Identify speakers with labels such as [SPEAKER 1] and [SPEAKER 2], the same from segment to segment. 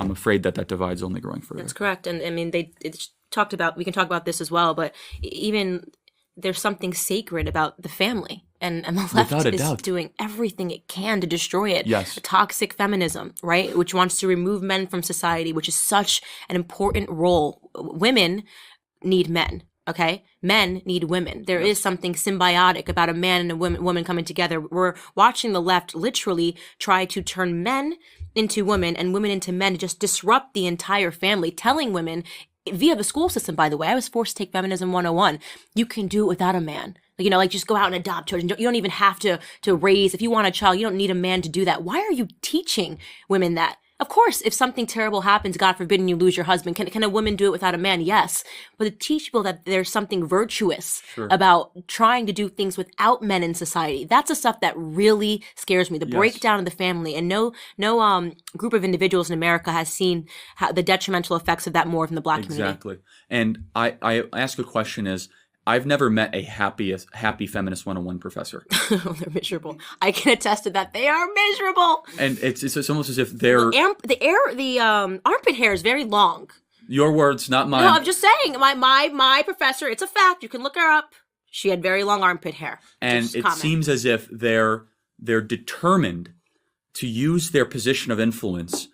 [SPEAKER 1] I'm afraid that divide's only growing further.
[SPEAKER 2] That's correct. And I mean, we can talk about this as well, but even there's something sacred about the family. And the left is doing everything it can to destroy it.
[SPEAKER 1] Yes.
[SPEAKER 2] Toxic feminism, right? Which wants to remove men from society, which is such an important role. Women need men, okay? Men need women. There is something symbiotic about a man and a woman coming together. We're watching the left literally try to turn men into women and women into men to just disrupt the entire family, telling women via the school system, by the way. I was forced to take Feminism 101. You can do it without a man. Just go out and adopt children. You don't even have to raise. If you want a child, you don't need a man to do that. Why are you teaching women that? Of course, if something terrible happens, God forbid, and you lose your husband, can a woman do it without a man? Yes. But to teach people that there's something virtuous about trying to do things without men in society, that's the stuff that really scares me. The breakdown of the family. And no group of individuals in America has seen the detrimental effects of that more than the Black community.
[SPEAKER 1] Exactly. And I ask a question is, I've never met a happy Feminist 101 professor.
[SPEAKER 2] They're miserable. I can attest to that. They are miserable.
[SPEAKER 1] And it's almost as if they're...
[SPEAKER 2] The armpit hair is very long.
[SPEAKER 1] Your words, not mine.
[SPEAKER 2] No, I'm just saying. My professor, it's a fact. You can look her up. She had very long armpit hair.
[SPEAKER 1] And it seems as if they're determined to use their position of influence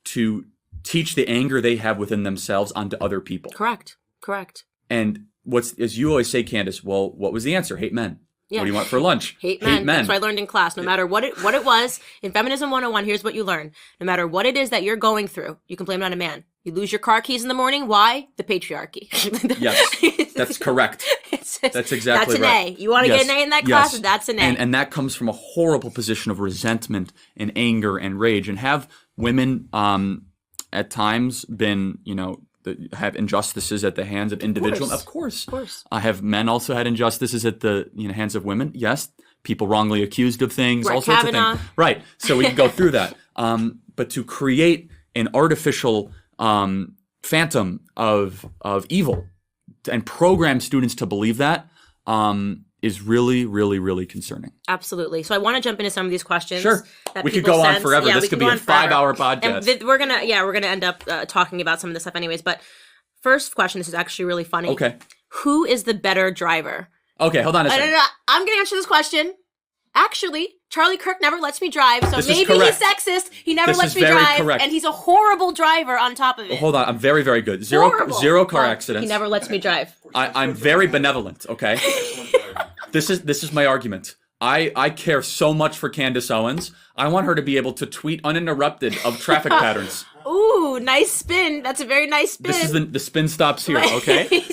[SPEAKER 1] to teach the anger they have within themselves onto other people.
[SPEAKER 2] Correct.
[SPEAKER 1] And as you always say, Candace, well, what was the answer? Hate men.
[SPEAKER 2] Yeah.
[SPEAKER 1] What do you want for lunch?
[SPEAKER 2] Hate men. That's what I learned in class. No matter what it was, in Feminism 101, here's what you learn. No matter what it is that you're going through, you can blame it on a man. You lose your car keys in the morning. Why? The patriarchy.
[SPEAKER 1] Yes, that's correct. That's exactly right.
[SPEAKER 2] That's an A. You want to get an A in that class? Yes. That's an A.
[SPEAKER 1] And that comes from a horrible position of resentment and anger and rage. And have women at times been, have injustices at the hands of individuals? Of course. Have men also had injustices at the hands of women? Yes. People wrongly accused of things, all sorts of things. Right. So we can go through that. But to create an artificial phantom of evil and program students to believe that is really, really, really concerning.
[SPEAKER 2] Absolutely. So I want to jump into some of these questions.
[SPEAKER 1] Sure. We could go on forever. This could be a 5-hour podcast.
[SPEAKER 2] And we're gonna end up talking about some of this stuff anyways. But first question, this is actually really funny.
[SPEAKER 1] Okay.
[SPEAKER 2] Who is the better driver?
[SPEAKER 1] Okay, hold on a second.
[SPEAKER 2] I'm gonna answer this question. Actually, Charlie Kirk never lets me drive, so maybe he's sexist. He never lets me drive, and he's a horrible driver on top of it.
[SPEAKER 1] Well, hold on, I'm very, very good. Zero car accidents.
[SPEAKER 2] He never lets me drive.
[SPEAKER 1] I'm very benevolent, okay? This is my argument. I care so much for Candace Owens. I want her to be able to tweet uninterrupted of traffic patterns.
[SPEAKER 2] Ooh, nice spin. That's a very nice spin.
[SPEAKER 1] This is the spin stops here, okay?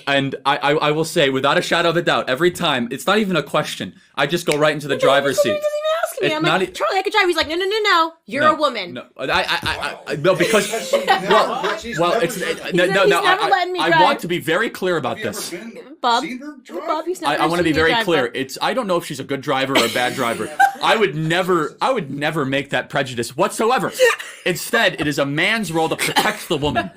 [SPEAKER 1] And I will say, without a shadow of a doubt, every time, it's not even a question. I just go right into the driver's seat.
[SPEAKER 2] He doesn't even ask me. I'm like, Charlie, I could drive. He's like, no. You're a woman.
[SPEAKER 1] No, no, because it's
[SPEAKER 2] never letting me drive.
[SPEAKER 1] I want to be very clear about this.
[SPEAKER 2] Bob, he's never
[SPEAKER 1] I want to be very clear. I don't know if she's a good driver or a bad driver. I would never make that prejudice whatsoever. Instead, it is a man's role to protect the woman.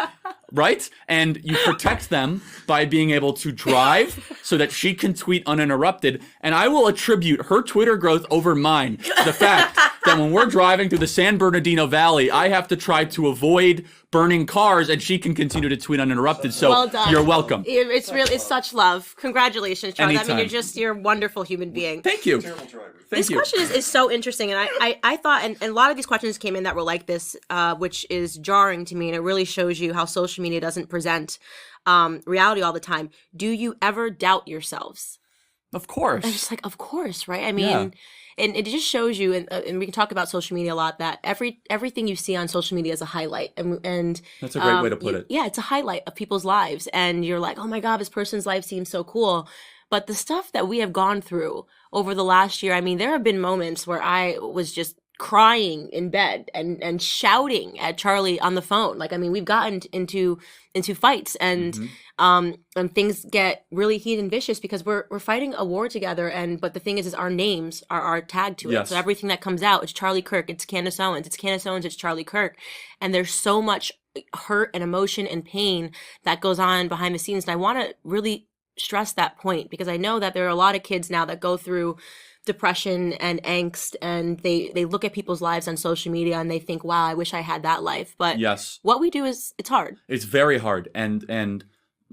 [SPEAKER 1] Right? And you protect them by being able to drive so that she can tweet uninterrupted. And I will attribute her Twitter growth over mine to the fact that when we're driving through the San Bernardino Valley, I have to try to avoid burning cars and she can continue to tweet uninterrupted. So
[SPEAKER 2] well done.
[SPEAKER 1] You're welcome.
[SPEAKER 2] It's such love. Congratulations, Charlie.
[SPEAKER 1] Anytime.
[SPEAKER 2] I mean, you're a wonderful human being.
[SPEAKER 1] Thank you.
[SPEAKER 2] This question is so interesting, and I thought, and a lot of these questions came in that were like this, which is jarring to me, and it really shows you how social media doesn't present reality all the time. Do you ever doubt yourselves?
[SPEAKER 1] Of course.
[SPEAKER 2] I'm just like, of course, right? I mean, and it just shows you, and we can talk about social media a lot, that everything you see on social media is a highlight, and
[SPEAKER 1] that's a great way to put it.
[SPEAKER 2] Yeah, it's a highlight of people's lives, and you're like, oh my God, this person's life seems so cool. But the stuff that we have gone through over the last year, I mean, there have been moments where I was just crying in bed and shouting at Charlie on the phone. Like, I mean, we've gotten into fights and things get really heated and vicious because we're fighting a war together. But the thing is our names are tagged to it.
[SPEAKER 1] Yes.
[SPEAKER 2] So everything that comes out, it's Charlie Kirk, it's Candace Owens, it's Charlie Kirk. And there's so much hurt and emotion and pain that goes on behind the scenes. And I want to really stress that point, because I know that there are a lot of kids now that go through depression and angst, and they look at people's lives on social media and they think, wow, I wish I had that life. But
[SPEAKER 1] Yes.
[SPEAKER 2] what we do is, it's hard.
[SPEAKER 1] It's very hard. And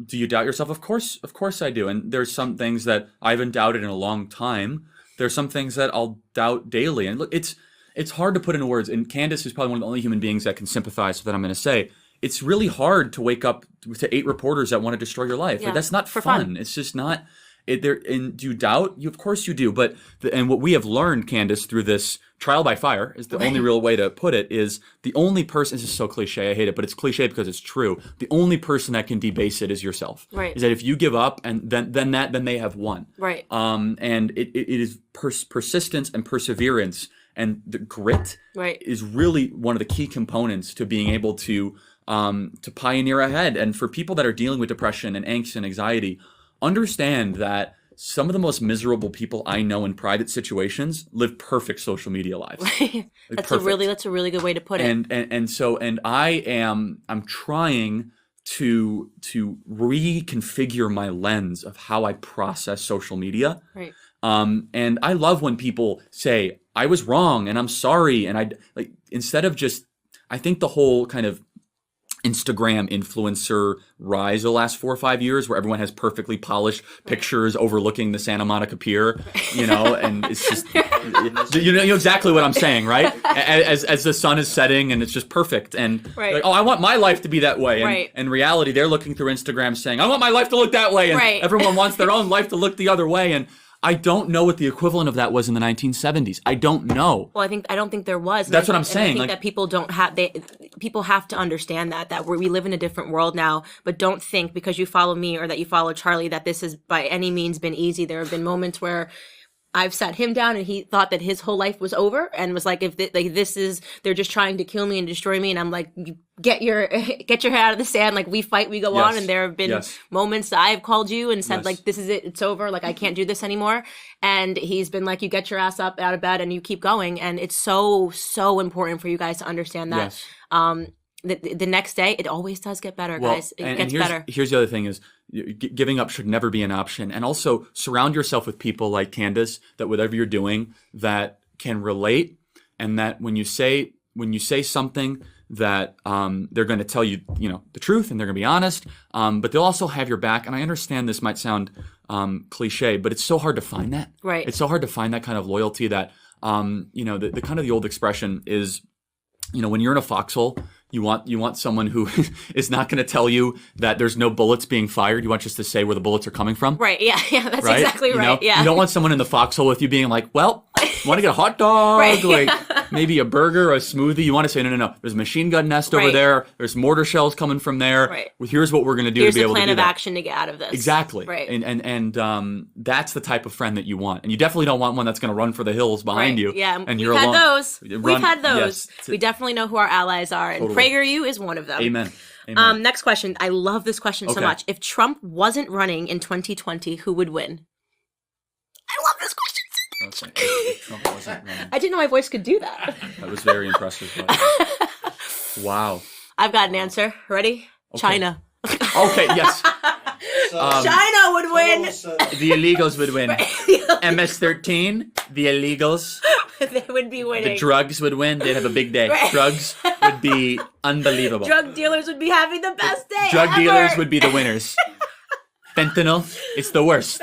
[SPEAKER 1] do you doubt yourself? Of course I do. And there's some things that I haven't doubted in a long time. There's some things that I'll doubt daily. And look, it's hard to put into words. And Candace is probably one of the only human beings that can sympathize with what I'm going to say. It's really hard to wake up to 8 reporters that want to destroy your life.
[SPEAKER 2] Yeah,
[SPEAKER 1] Like, that's not
[SPEAKER 2] for
[SPEAKER 1] fun. It's just not. And do you doubt? Of course you do. But and what we have learned, Candace, through this trial by fire, is the only real way to put it, is the only person. This is so cliche. I hate it, but it's cliche because it's true. The only person that can debase it is yourself.
[SPEAKER 2] Right.
[SPEAKER 1] Is that if you give up, and then they have won.
[SPEAKER 2] Right.
[SPEAKER 1] And it is persistence and perseverance and the grit.
[SPEAKER 2] Right.
[SPEAKER 1] Is really one of the key components to being able to pioneer ahead. And for people that are dealing with depression and angst and anxiety, understand that some of the most miserable people I know in private situations live perfect social media lives.
[SPEAKER 2] That's a really good way to put it.
[SPEAKER 1] And I'm trying to reconfigure my lens of how I process social media.
[SPEAKER 2] Right.
[SPEAKER 1] And I love when people say, I was wrong and I'm sorry. And instead of just, I think the whole kind of Instagram influencer rise the last 4 or 5 years, where everyone has perfectly polished pictures overlooking the Santa Monica Pier, and it's just, you know exactly what I'm saying, right? As the sun is setting and it's just perfect, and like, oh, I want my life to be that way, and in reality, they're looking through Instagram saying, I want my life to look that way, and everyone wants their own life to look the other way, and I don't know what the equivalent of that was in the 1970s. I don't know.
[SPEAKER 2] Well, I don't think there was.
[SPEAKER 1] That's what I'm saying.
[SPEAKER 2] I think that people have to understand that we live in a different world now, but don't think because you follow me or that you follow Charlie that this has by any means been easy. There have been moments where I've sat him down and he thought that his whole life was over and was like, they're just trying to kill me and destroy me. And I'm like, get your head out of the sand. Like, we fight, we go on. And there have been moments that I've called you and said like, this is it. It's over. Like, I can't do this anymore. And he's been like, you get your ass up out of bed and you keep going. And it's so, so important for you guys to understand that. The next day, it always does get better, guys. It gets better. Here's
[SPEAKER 1] the other thing is, giving up should never be an option. And also surround yourself with people like Candace that whatever you're doing that can relate, and that when you say something that they're going to tell you, the truth, and they're going to be honest, but they'll also have your back. And I understand this might sound cliche, but it's so hard to find that.
[SPEAKER 2] Right.
[SPEAKER 1] It's so hard to find that kind of loyalty that, the kind of the old expression is, when you're in a foxhole, you want someone who is not going to tell you that there's no bullets being fired. You want just to say where the bullets are coming from.
[SPEAKER 2] Right. Yeah. That's exactly right. Yeah.
[SPEAKER 1] You don't want someone in the foxhole with you being like, well, want to get a hot dog, maybe a burger or a smoothie. You want to say, no. There's a machine gun nest over there. There's mortar shells coming from there.
[SPEAKER 2] Right.
[SPEAKER 1] Well, here's what we're going to do to be able to do that.
[SPEAKER 2] Here's the plan of action to get out of this.
[SPEAKER 1] Exactly.
[SPEAKER 2] Right.
[SPEAKER 1] And that's the type of friend that you want. And you definitely don't want one that's going to run for the hills behind you.
[SPEAKER 2] Yeah.
[SPEAKER 1] And
[SPEAKER 2] We've had those. We've had those.
[SPEAKER 1] Yes.
[SPEAKER 2] We definitely know who our allies are. And PragerU is one of them.
[SPEAKER 1] Amen.
[SPEAKER 2] Next question. I love this question so much. If Trump wasn't running in 2020, who would win? I love this question.
[SPEAKER 1] If Trump wasn't running.
[SPEAKER 2] I didn't know my voice could do that.
[SPEAKER 1] That was very impressive. Wow.
[SPEAKER 2] I've got an answer. Ready?
[SPEAKER 1] Okay.
[SPEAKER 2] China.
[SPEAKER 1] Okay, yes.
[SPEAKER 2] China would win.
[SPEAKER 1] The illegals would win. MS-13, the illegals.
[SPEAKER 2] They would be winning.
[SPEAKER 1] The drugs would win. They'd have a big day.
[SPEAKER 2] Right.
[SPEAKER 1] Drugs would be unbelievable.
[SPEAKER 2] Drug dealers would be having the best day
[SPEAKER 1] Drug
[SPEAKER 2] ever.
[SPEAKER 1] dealers would be the winners. Fentanyl, it's the worst.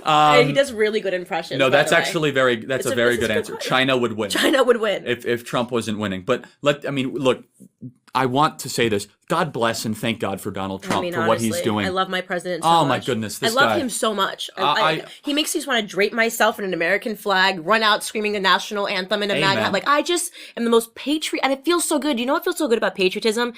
[SPEAKER 2] He does really good impressions.
[SPEAKER 1] No, that's actually that's a very good answer. China would win.
[SPEAKER 2] China would win.
[SPEAKER 1] If Trump wasn't winning. But look, I want to say this. God bless and thank God for Donald Trump for what he's doing.
[SPEAKER 2] I love my president so much.
[SPEAKER 1] Oh my goodness, this
[SPEAKER 2] guy. I love
[SPEAKER 1] guy.
[SPEAKER 2] him so much. He makes me just want to drape myself in an American flag, run out screaming the national anthem in a MAGA hat. Like, I just am the most patriot, and it feels so good. You know what feels so good about patriotism?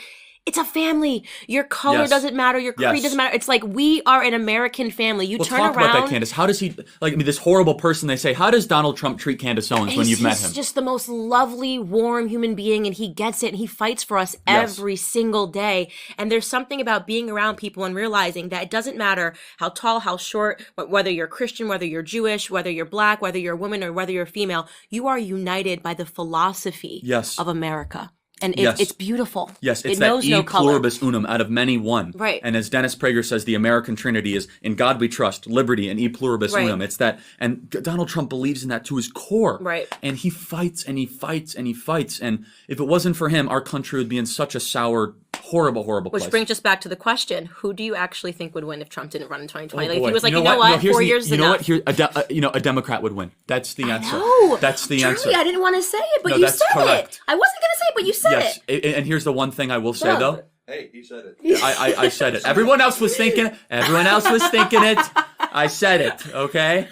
[SPEAKER 2] It's a family. Your color doesn't matter. Your creed doesn't matter. It's like we are an American family. You turn around.
[SPEAKER 1] Talk about that, Candace. How does he, this horrible person they say, how does Donald Trump treat Candace Owens when you've met him?
[SPEAKER 2] He's just the most lovely, warm human being, and he gets it, and he fights for us every single day. And there's something about being around people and realizing that it doesn't matter how tall, how short, whether you're Christian, whether you're Jewish, whether you're black, whether you're a woman, or whether you're female, you are united by the philosophy of America. And
[SPEAKER 1] Yes.
[SPEAKER 2] it's beautiful.
[SPEAKER 1] Yes, it's
[SPEAKER 2] it
[SPEAKER 1] that
[SPEAKER 2] knows
[SPEAKER 1] e
[SPEAKER 2] no color.
[SPEAKER 1] pluribus unum, out of many one.
[SPEAKER 2] Right.
[SPEAKER 1] And as Dennis Prager says, the American Trinity is in God we trust, liberty, and e pluribus
[SPEAKER 2] Right.
[SPEAKER 1] unum. It's that, and Donald Trump believes in that to his core.
[SPEAKER 2] Right.
[SPEAKER 1] And he fights and he fights and he fights. And if it wasn't for him, our country would be in such a sour, horrible place.
[SPEAKER 2] Which brings us back to the question: who do you actually think would win if Trump didn't run in 2020? Like, if
[SPEAKER 1] boy.
[SPEAKER 2] he was like,
[SPEAKER 1] You know
[SPEAKER 2] what?
[SPEAKER 1] No, here's
[SPEAKER 2] 4
[SPEAKER 1] the-
[SPEAKER 2] years
[SPEAKER 1] you
[SPEAKER 2] is
[SPEAKER 1] know
[SPEAKER 2] enough.
[SPEAKER 1] what? Here, a Democrat would win. That's the answer.
[SPEAKER 2] No,
[SPEAKER 1] That's the
[SPEAKER 2] Charlie,
[SPEAKER 1] answer.
[SPEAKER 2] I didn't want to say it, but
[SPEAKER 1] No,
[SPEAKER 2] you
[SPEAKER 1] that's
[SPEAKER 2] said
[SPEAKER 1] correct.
[SPEAKER 2] it. I wasn't going to say it, but you said
[SPEAKER 1] Yes.
[SPEAKER 2] it.
[SPEAKER 1] And here's the one thing I will say,
[SPEAKER 2] Bro.
[SPEAKER 1] though.
[SPEAKER 3] Hey, he said it.
[SPEAKER 1] I said it. Everyone else was thinking it. Everyone else was thinking it. I said it. Okay.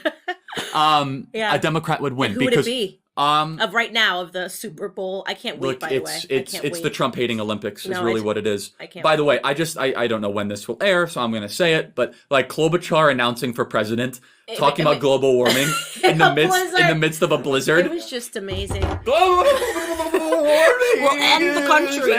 [SPEAKER 2] Yeah.
[SPEAKER 1] A Democrat would win
[SPEAKER 2] Who would
[SPEAKER 1] because
[SPEAKER 2] it be? Of right now, of the Super Bowl. I can't wait,
[SPEAKER 1] look,
[SPEAKER 2] by the way.
[SPEAKER 1] it's
[SPEAKER 2] I can't wait.
[SPEAKER 1] the Trump hating Olympics is
[SPEAKER 2] No,
[SPEAKER 1] really what it is.
[SPEAKER 2] I can't
[SPEAKER 1] By the
[SPEAKER 2] wait.
[SPEAKER 1] way, I don't know when this will air, so I'm going to say it. But like Klobuchar announcing for president, talking about global warming in the midst of a blizzard.
[SPEAKER 2] It was just amazing.
[SPEAKER 1] Global warming
[SPEAKER 2] We'll end the country.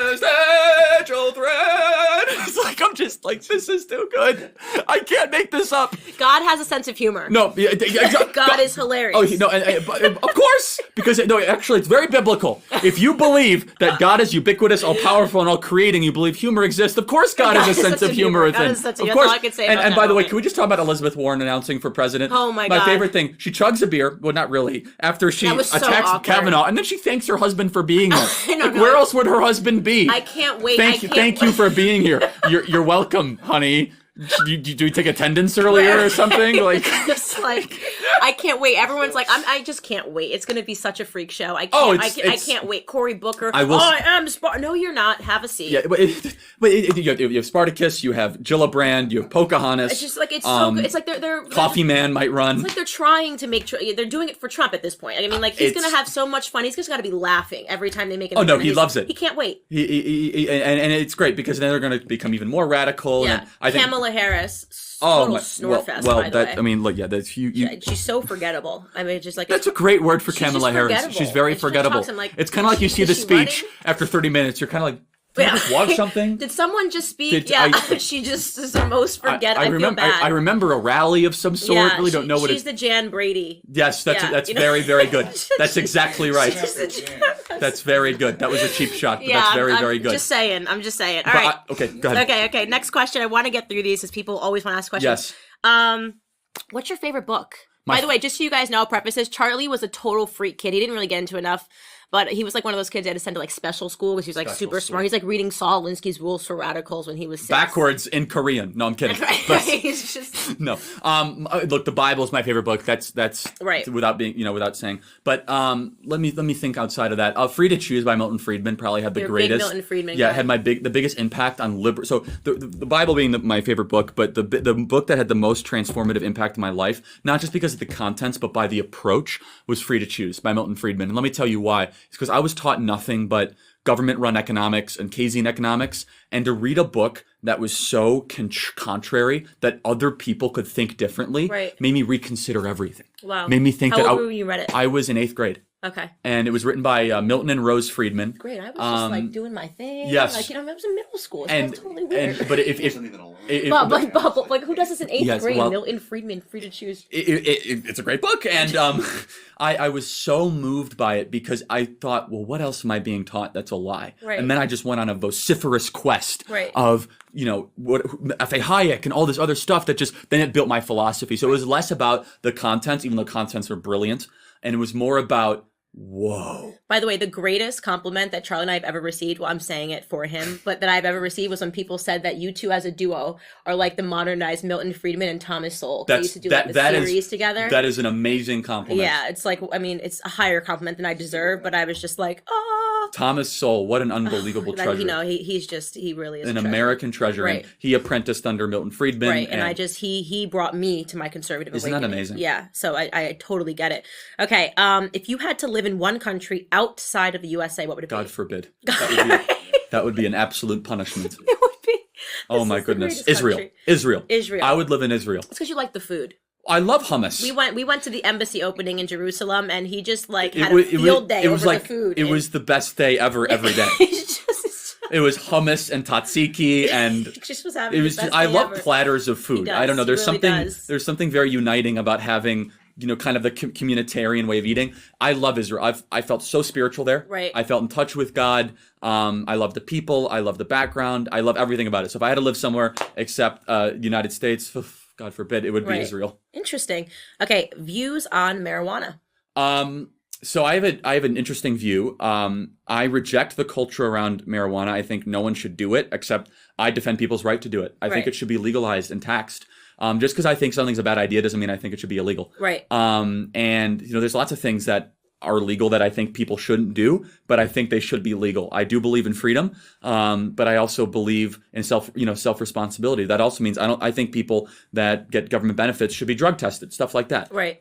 [SPEAKER 1] Existential threat. It's like I'm just like, this is too good. I can't make this up.
[SPEAKER 2] God has a sense of humor.
[SPEAKER 1] No,
[SPEAKER 2] God is hilarious.
[SPEAKER 1] Oh no, of course, because actually, it's very biblical. If you believe that God is ubiquitous, all powerful, and all creating, you believe humor exists. Of course, God has a sense of humor
[SPEAKER 2] God
[SPEAKER 1] within.
[SPEAKER 2] has a sense of
[SPEAKER 1] Of
[SPEAKER 2] humor.
[SPEAKER 1] course.
[SPEAKER 2] That's all I could say
[SPEAKER 1] And
[SPEAKER 2] about
[SPEAKER 1] by
[SPEAKER 2] that
[SPEAKER 1] the way,
[SPEAKER 2] moment.
[SPEAKER 1] can we just talk about Elizabeth Warren announcing for president?
[SPEAKER 2] Oh my
[SPEAKER 1] My
[SPEAKER 2] God.
[SPEAKER 1] favorite thing. She chugs a beer. Well, not really. After she
[SPEAKER 2] That was so
[SPEAKER 1] attacks
[SPEAKER 2] awkward.
[SPEAKER 1] Kavanaugh, and then she thanks her husband for being there.
[SPEAKER 2] I don't know.
[SPEAKER 1] Where else would her husband be?
[SPEAKER 2] I can't wait.
[SPEAKER 1] Thank you for being here. You're welcome, honey. Do you take attendance earlier or something? Like,
[SPEAKER 2] Just like, I can't wait. Everyone's like, I just can't wait. It's gonna be such a freak show. I can't.
[SPEAKER 1] Oh,
[SPEAKER 2] I can't wait. Cory Booker.
[SPEAKER 1] I will-
[SPEAKER 2] I am. No, you're not. Have a seat.
[SPEAKER 1] yeah, you have Spartacus, you have Gillibrand, you have Pocahontas.
[SPEAKER 2] It's just like it's so good. It's like they're
[SPEAKER 1] Coffee Man might run.
[SPEAKER 2] It's like they're trying to make. They're doing it for Trump at this point. I mean, like he's
[SPEAKER 1] It's-
[SPEAKER 2] gonna have so much fun. He's just got to be laughing every time they make it.
[SPEAKER 1] Oh, no, he loves it.
[SPEAKER 2] He can't wait.
[SPEAKER 1] And it's great because then they're going to become even more radical.
[SPEAKER 2] Yeah,
[SPEAKER 1] And I think,
[SPEAKER 2] Kamala Harris.
[SPEAKER 1] oh
[SPEAKER 2] Total
[SPEAKER 1] my,
[SPEAKER 2] snore fest,
[SPEAKER 1] well,
[SPEAKER 2] by the way.
[SPEAKER 1] I mean, look, yeah, that's
[SPEAKER 2] She's so forgettable. I mean, just like
[SPEAKER 1] That's a great word for
[SPEAKER 2] She's
[SPEAKER 1] Kamala
[SPEAKER 2] just
[SPEAKER 1] Harris.
[SPEAKER 2] forgettable.
[SPEAKER 1] She's very
[SPEAKER 2] And she
[SPEAKER 1] forgettable.
[SPEAKER 2] talks, I'm like,
[SPEAKER 1] It's kind of like you see
[SPEAKER 2] is
[SPEAKER 1] the
[SPEAKER 2] she
[SPEAKER 1] speech
[SPEAKER 2] running?
[SPEAKER 1] after 30 minutes. You're kind of like, did you just watch something?
[SPEAKER 2] Did someone just speak?
[SPEAKER 1] Did
[SPEAKER 2] Yeah,
[SPEAKER 1] I-
[SPEAKER 2] she just is the most forgettable. I feel
[SPEAKER 1] remember.
[SPEAKER 2] bad.
[SPEAKER 1] I remember a rally of some sort.
[SPEAKER 2] Yeah,
[SPEAKER 1] really don't know what
[SPEAKER 2] she's
[SPEAKER 1] it.
[SPEAKER 2] the Jan Brady.
[SPEAKER 1] Yes, that's
[SPEAKER 2] Yeah, you know?
[SPEAKER 1] very very good. That's exactly right.
[SPEAKER 2] She's the Jan-
[SPEAKER 1] That's very good. That was a cheap shot, but
[SPEAKER 2] yeah,
[SPEAKER 1] that's very
[SPEAKER 2] I'm
[SPEAKER 1] very good.
[SPEAKER 2] Just saying. I'm just saying. All
[SPEAKER 1] But
[SPEAKER 2] right.
[SPEAKER 1] okay, go ahead.
[SPEAKER 2] Okay. Next question. I want to get through these because people always want to ask questions.
[SPEAKER 1] Yes.
[SPEAKER 2] What's your favorite book? By the way, just so you guys know, prefaces, Charlie was a total freak kid. He didn't really get into enough, but he was like one of those kids that had to send to like special school because he was like
[SPEAKER 1] Special
[SPEAKER 2] super
[SPEAKER 1] school.
[SPEAKER 2] smart. He's like reading Saul Alinsky's Rules for Radicals when he was 6.
[SPEAKER 1] Backwards in Korean. No, I'm kidding.
[SPEAKER 2] Right. He's just
[SPEAKER 1] No. Look, the Bible is my favorite book. That's
[SPEAKER 2] Right.
[SPEAKER 1] without being, without saying. But let me think outside of that. Free to Choose by Milton Friedman probably had the
[SPEAKER 2] You're a big
[SPEAKER 1] greatest.
[SPEAKER 2] Milton Friedman
[SPEAKER 1] Yeah,
[SPEAKER 2] guy.
[SPEAKER 1] had the biggest impact on So the Bible being my favorite book, but the book that had the most transformative impact in my life, not just because of the contents, but by the approach, was Free to Choose by Milton Friedman. And let me tell you why. It's because I was taught nothing but government-run economics and Keynesian economics, and to read a book that was so contrary that other people could think differently
[SPEAKER 2] Right.
[SPEAKER 1] made me reconsider everything.
[SPEAKER 2] wow.
[SPEAKER 1] Made me think
[SPEAKER 2] How
[SPEAKER 1] that
[SPEAKER 2] old were you when you read it?
[SPEAKER 1] I was in 8th grade,
[SPEAKER 2] Okay.
[SPEAKER 1] and it was written by Milton and Rose Friedman.
[SPEAKER 2] Great. I was just like doing my thing.
[SPEAKER 1] yes.
[SPEAKER 2] Like, I was in middle school. It's
[SPEAKER 1] And
[SPEAKER 2] totally weird.
[SPEAKER 1] but if
[SPEAKER 3] Wasn't even alone.
[SPEAKER 2] But like, who does this in 8th
[SPEAKER 1] Yes,
[SPEAKER 2] grade?
[SPEAKER 1] well-
[SPEAKER 2] Milton Friedman, Free to Choose.
[SPEAKER 1] it's a great book, and I was so moved by it because I thought, well, what else am I being taught that's a lie?
[SPEAKER 2] Right.
[SPEAKER 1] And then I just went on a vociferous quest
[SPEAKER 2] Right.
[SPEAKER 1] of what F.A. Hayek and all this other stuff that then it built my philosophy. So it was less about the contents, even though contents are brilliant, and it was more about whoa.
[SPEAKER 2] By the way, the greatest compliment that Charlie and I have ever received, well, I'm saying it for him, but that I've ever received was when people said that you two as a duo are like the modernized Milton Friedman and Thomas Sowell. They used to do like the series together.
[SPEAKER 1] That is an amazing compliment.
[SPEAKER 2] Yeah, it's like, I mean, it's a higher compliment than I deserve, but I was just like, oh.
[SPEAKER 1] Thomas Sowell, what an unbelievable treasure.
[SPEAKER 2] He really is
[SPEAKER 1] An
[SPEAKER 2] a treasure.
[SPEAKER 1] American treasure.
[SPEAKER 2] Right.
[SPEAKER 1] And he apprenticed under Milton Friedman.
[SPEAKER 2] Right, and he brought me to my conservative
[SPEAKER 1] Isn't that
[SPEAKER 2] awakening.
[SPEAKER 1] amazing?
[SPEAKER 2] Yeah, so I totally get it. Okay, if you had to live in one country outside of the USA, what would it be?
[SPEAKER 1] God forbid. That would be an absolute punishment.
[SPEAKER 2] It would be.
[SPEAKER 1] Oh
[SPEAKER 2] This
[SPEAKER 1] my
[SPEAKER 2] is the
[SPEAKER 1] goodness.
[SPEAKER 2] greatest country.
[SPEAKER 1] Israel. I would live in Israel.
[SPEAKER 2] It's because you like the food.
[SPEAKER 1] I love hummus.
[SPEAKER 2] We went to the embassy opening in Jerusalem, and he just like had a field day over the food.
[SPEAKER 1] It was the best day ever every day. It was hummus and tzatziki, and
[SPEAKER 2] He just was having
[SPEAKER 1] it was.
[SPEAKER 2] the best
[SPEAKER 1] I
[SPEAKER 2] day
[SPEAKER 1] love
[SPEAKER 2] ever.
[SPEAKER 1] platters of food.
[SPEAKER 2] He
[SPEAKER 1] I don't know.
[SPEAKER 2] does. He really does.
[SPEAKER 1] There's something very uniting about having kind of the communitarian way of eating. I love Israel. I felt so spiritual there.
[SPEAKER 2] Right.
[SPEAKER 1] I felt in touch with God. I love the people. I love the background. I love everything about it. So if I had to live somewhere except United States, God forbid, it would be Israel.
[SPEAKER 2] Interesting. Okay, views on marijuana.
[SPEAKER 1] So I have an interesting view. I reject the culture around marijuana. I think no one should do it, except I defend people's right to do it. I think it should be legalized and taxed. Just because I think something's a bad idea doesn't mean I think it should be illegal.
[SPEAKER 2] Right.
[SPEAKER 1] And there's lots of things that are legal that I think people shouldn't do, but I think they should be legal. I do believe in freedom, but I also believe in self-responsibility. That also means I think people that get government benefits should be drug tested, stuff like that.
[SPEAKER 2] Right.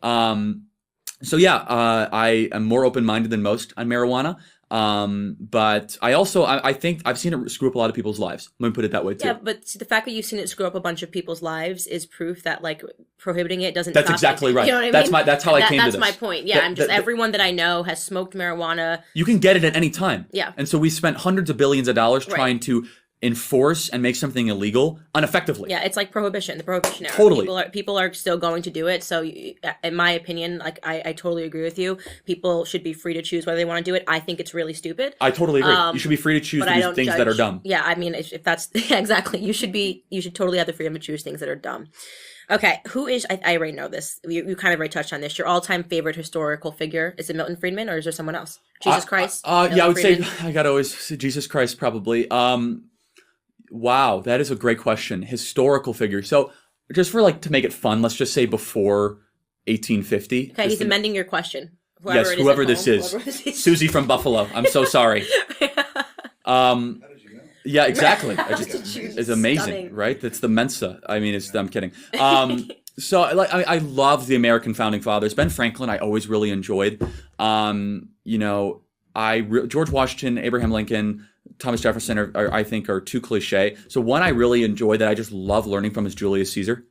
[SPEAKER 1] So yeah, I am more open-minded than most on marijuana. But I think I've seen it screw up a lot of people's lives. Let me put it that way too.
[SPEAKER 2] Yeah, but the fact that you've seen it screw up a bunch of people's lives is proof that like prohibiting it doesn't.
[SPEAKER 1] That's exactly right.
[SPEAKER 2] You know what I mean?
[SPEAKER 1] That's how I came to this.
[SPEAKER 2] That's my point. Yeah, everyone that I know has smoked marijuana.
[SPEAKER 1] You can get it at any time.
[SPEAKER 2] Yeah.
[SPEAKER 1] And so we spent hundreds of billions of dollars trying to enforce and make something illegal ineffectively.
[SPEAKER 2] Yeah, it's like prohibition, the prohibition era.
[SPEAKER 1] Totally.
[SPEAKER 2] People are still going to do it. So in my opinion, like I totally agree with you. People should be free to choose whether they want to do it. I think it's really stupid.
[SPEAKER 1] I totally agree. You should be free to choose to do things that are dumb.
[SPEAKER 2] Yeah, I mean, if that's exactly, you should totally have the freedom to choose things that are dumb. Okay, who is, I already know this. You kind of already touched on this. Your all-time favorite historical figure, is it Milton Friedman or is there someone else? Jesus Christ?
[SPEAKER 1] Yeah, I would say, I gotta always say Jesus Christ probably. Wow, that is a great question. Historical figure. So just for to make it fun, let's just say before 1850.
[SPEAKER 2] Okay, he's amending your question.
[SPEAKER 1] Whoever this is. Susie from Buffalo. I'm so sorry. Yeah, exactly. It's amazing,
[SPEAKER 2] Stunning.
[SPEAKER 1] right? It's the Mensa. I mean, I'm kidding. So I love the American founding fathers. Ben Franklin, I always really enjoyed. George Washington, Abraham Lincoln, Thomas Jefferson I think are too cliche. So one I really enjoy that I just love learning from is Julius Caesar.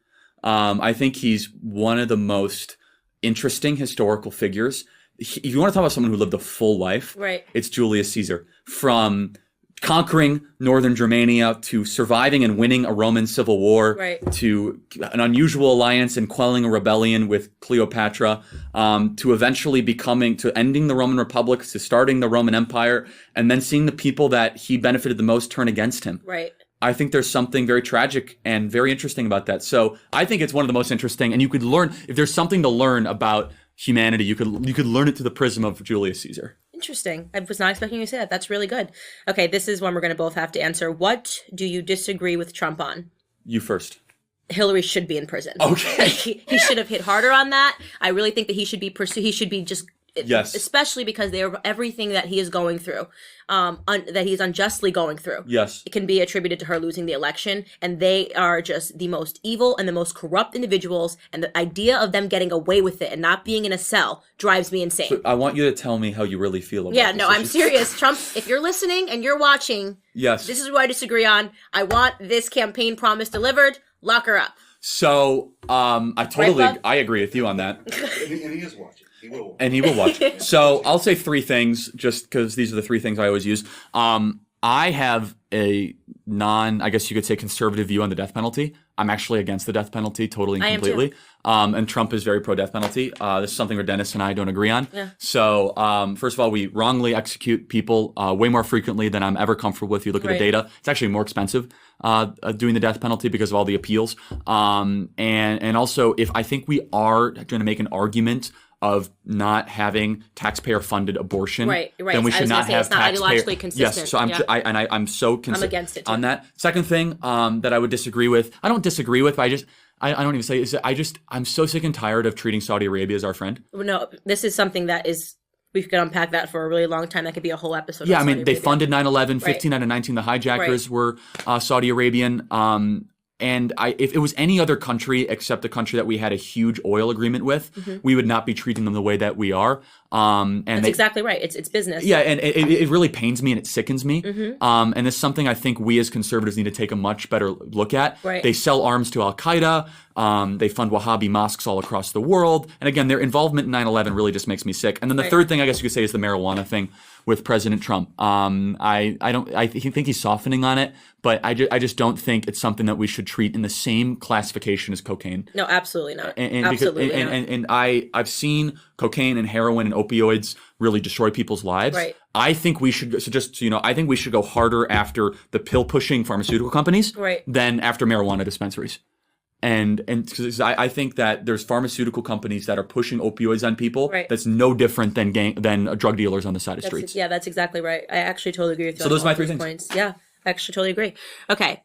[SPEAKER 1] I think he's one of the most interesting historical figures. If you want to talk about someone who lived a full life, it's Julius Caesar. From conquering northern Germania to surviving and winning a Roman civil war to an unusual alliance and quelling a rebellion with Cleopatra to eventually to ending the Roman Republic, to starting the Roman Empire, and then seeing the people that he benefited the most turn against him.
[SPEAKER 2] Right.
[SPEAKER 1] I think there's something very tragic and very interesting about that. So I think it's one of the most interesting, and you could learn, if there's something to learn about humanity, you could learn it through the prism of Julius Caesar.
[SPEAKER 2] Interesting. I was not expecting you to say that. That's really good. Okay, this is one we're going to both have to answer. What do you disagree with Trump on?
[SPEAKER 1] You first.
[SPEAKER 2] Hillary should be in prison.
[SPEAKER 1] Okay.
[SPEAKER 2] He should have hit harder on that. I really think that he should be pursued. He should be just, especially because everything that he is going through, that he's unjustly going through.
[SPEAKER 1] Yes.
[SPEAKER 2] It can be attributed to her losing the election. And they are just the most evil and the most corrupt individuals. And the idea of them getting away with it and not being in a cell drives me insane.
[SPEAKER 1] So I want you to tell me how you really feel about this.
[SPEAKER 2] Yeah, no, I'm serious. Trump, if you're listening and you're watching, this is what I disagree on. I want this campaign promise delivered. Lock her up.
[SPEAKER 1] So I agree with you on that.
[SPEAKER 3] And he is watching. He will watch.
[SPEAKER 1] And he will watch. So I'll say three things just because these are the three things I always use. I have a I guess you could say conservative view on the death penalty. I'm actually against the death penalty totally and completely. And Trump is very pro-death penalty. This is something where Dennis and I don't agree on. Yeah. So first of all, we wrongly execute people way more frequently than I'm ever comfortable with. You look at the data. It's actually more expensive doing the death penalty because of all the appeals. And also, if I think we are going to make an argument of not having taxpayer-funded abortion, then we should not have
[SPEAKER 2] it's not ideologically consistent.
[SPEAKER 1] Yes, so I'm so
[SPEAKER 2] I'm against it too.
[SPEAKER 1] on that. Second thing that I would disagree with, I don't disagree with, but I don't even say, I'm so sick and tired of treating Saudi Arabia as our friend.
[SPEAKER 2] No, this is something that is, we could unpack that for a really long time. That could be a whole episode.
[SPEAKER 1] Yeah, I mean, they funded 9/11, 15 out of 19 the hijackers were Saudi Arabian. And if it was any other country except the country that we had a huge oil agreement with, we would not be treating them the way that we are. That's
[SPEAKER 2] exactly right. It's business.
[SPEAKER 1] Yeah, and it really pains me and it sickens me. And it's something I think we as conservatives need to take a much better look at.
[SPEAKER 2] Right.
[SPEAKER 1] They sell arms to Al-Qaeda. They fund Wahhabi mosques all across the world. And again, their involvement in 9/11 really just makes me sick. And then the third thing I guess you could say is the marijuana thing. with President Trump. I think he's softening on it, but I just don't think it's something that we should treat in the same classification as cocaine.
[SPEAKER 2] No, absolutely not.
[SPEAKER 1] Absolutely not. And I've seen cocaine and heroin and opioids really destroy people's lives.
[SPEAKER 2] Right.
[SPEAKER 1] I think we should, I think we should go harder after the pill pushing pharmaceutical companies than after marijuana dispensaries. And because I think that there's pharmaceutical companies that are pushing opioids on people. That's no different than drug dealers on the side of streets.
[SPEAKER 2] Yeah, that's exactly right. I actually totally agree with you.
[SPEAKER 1] So those are my 3 things.
[SPEAKER 2] Points. Yeah, I actually totally agree. Okay,